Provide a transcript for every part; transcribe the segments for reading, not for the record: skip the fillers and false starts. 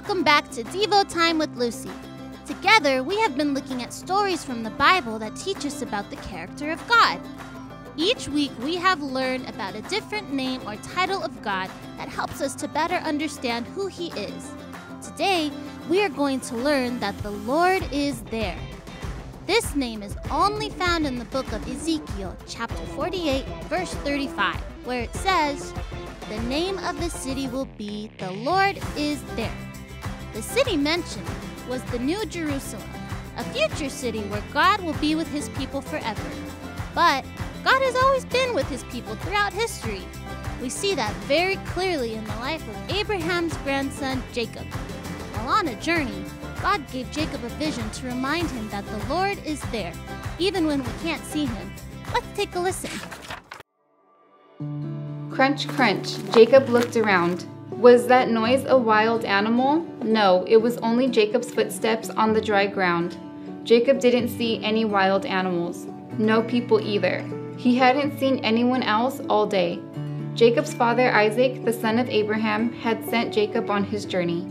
Welcome back to Devo Time with Lucy. Together, we have been looking at stories from the Bible that teach us about the character of God. Each week, we have learned about a different name or title of God that helps us to better understand who He is. Today, we are going to learn that the Lord is there. This name is only found in the book of Ezekiel, chapter 48, verse 35, where it says, "The name of the city will be, the Lord is there." The city mentioned was the New Jerusalem, a future city where God will be with His people forever. But God has always been with His people throughout history. We see that very clearly in the life of Abraham's grandson, Jacob. While on a journey, God gave Jacob a vision to remind him that the Lord is there, even when we can't see Him. Let's take a listen. Crunch, crunch. Jacob looked around. Was that noise a wild animal? No, it was only Jacob's footsteps on the dry ground. Jacob didn't see any wild animals. No people either. He hadn't seen anyone else all day. Jacob's father Isaac, the son of Abraham, had sent Jacob on his journey.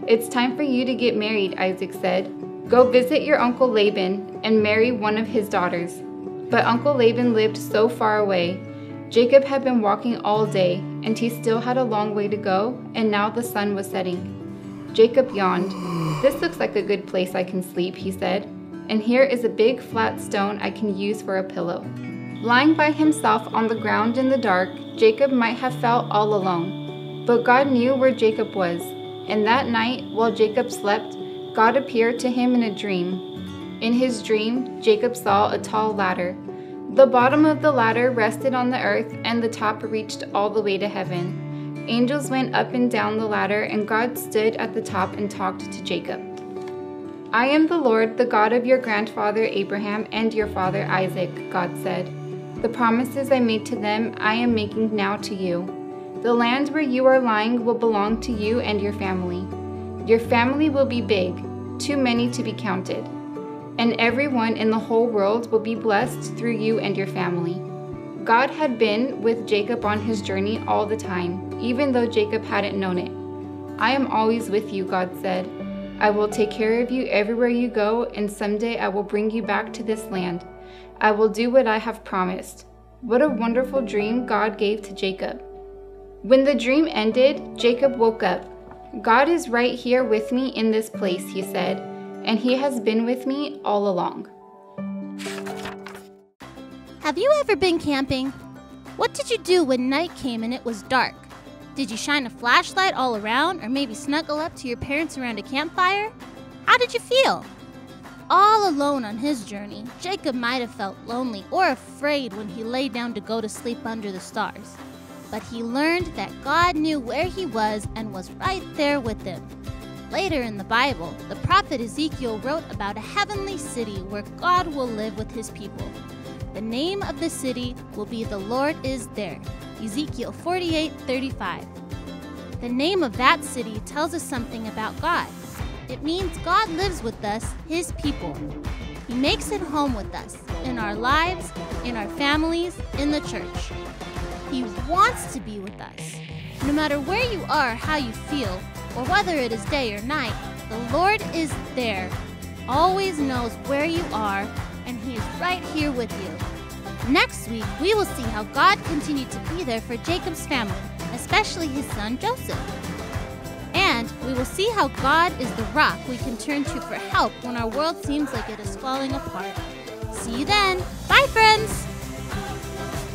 "It's time for you to get married," Isaac said. "Go visit your uncle Laban and marry one of his daughters." But Uncle Laban lived so far away. Jacob had been walking all day, and he still had a long way to go, and now the sun was setting. Jacob yawned. "This looks like a good place I can sleep," he said. "And here is a big flat stone I can use for a pillow." Lying by himself on the ground in the dark, Jacob might have felt all alone. But God knew where Jacob was. And that night, while Jacob slept, God appeared to him in a dream. In his dream, Jacob saw a tall ladder. The bottom of the ladder rested on the earth, and the top reached all the way to heaven. Angels went up and down the ladder, and God stood at the top and talked to Jacob. "I am the Lord, the God of your grandfather Abraham and your father Isaac," God said. "The promises I made to them, I am making now to you. The land where you are lying will belong to you and your family. Your family will be big, too many to be counted. And everyone in the whole world will be blessed through you and your family." God had been with Jacob on his journey all the time, even though Jacob hadn't known it. "I am always with you," God said. "I will take care of you everywhere you go, and someday I will bring you back to this land. I will do what I have promised." What a wonderful dream God gave to Jacob. When the dream ended, Jacob woke up. "God is right here with me in this place," he said, "and He has been with me all along." Have you ever been camping? What did you do when night came and it was dark? Did you shine a flashlight all around, or maybe snuggle up to your parents around a campfire? How did you feel? All alone on his journey, Jacob might have felt lonely or afraid when he lay down to go to sleep under the stars. But he learned that God knew where he was and was right there with him. Later in the Bible, the prophet Ezekiel wrote about a heavenly city where God will live with His people. The name of the city will be "The Lord is there," Ezekiel 48:35. The name of that city tells us something about God. It means God lives with us, His people. He makes it home with us, in our lives, in our families, in the church. He wants to be with us. No matter where you are, how you feel, or whether it is day or night, the Lord is there, always knows where you are, and He is right here with you. Next week, we will see how God continued to be there for Jacob's family, especially his son Joseph. And we will see how God is the rock we can turn to for help when our world seems like it is falling apart. See you then. Bye, friends.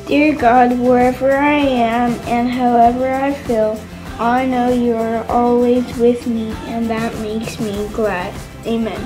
Dear God, wherever I am and however I feel, I know you are always with me, and that makes me glad. Amen.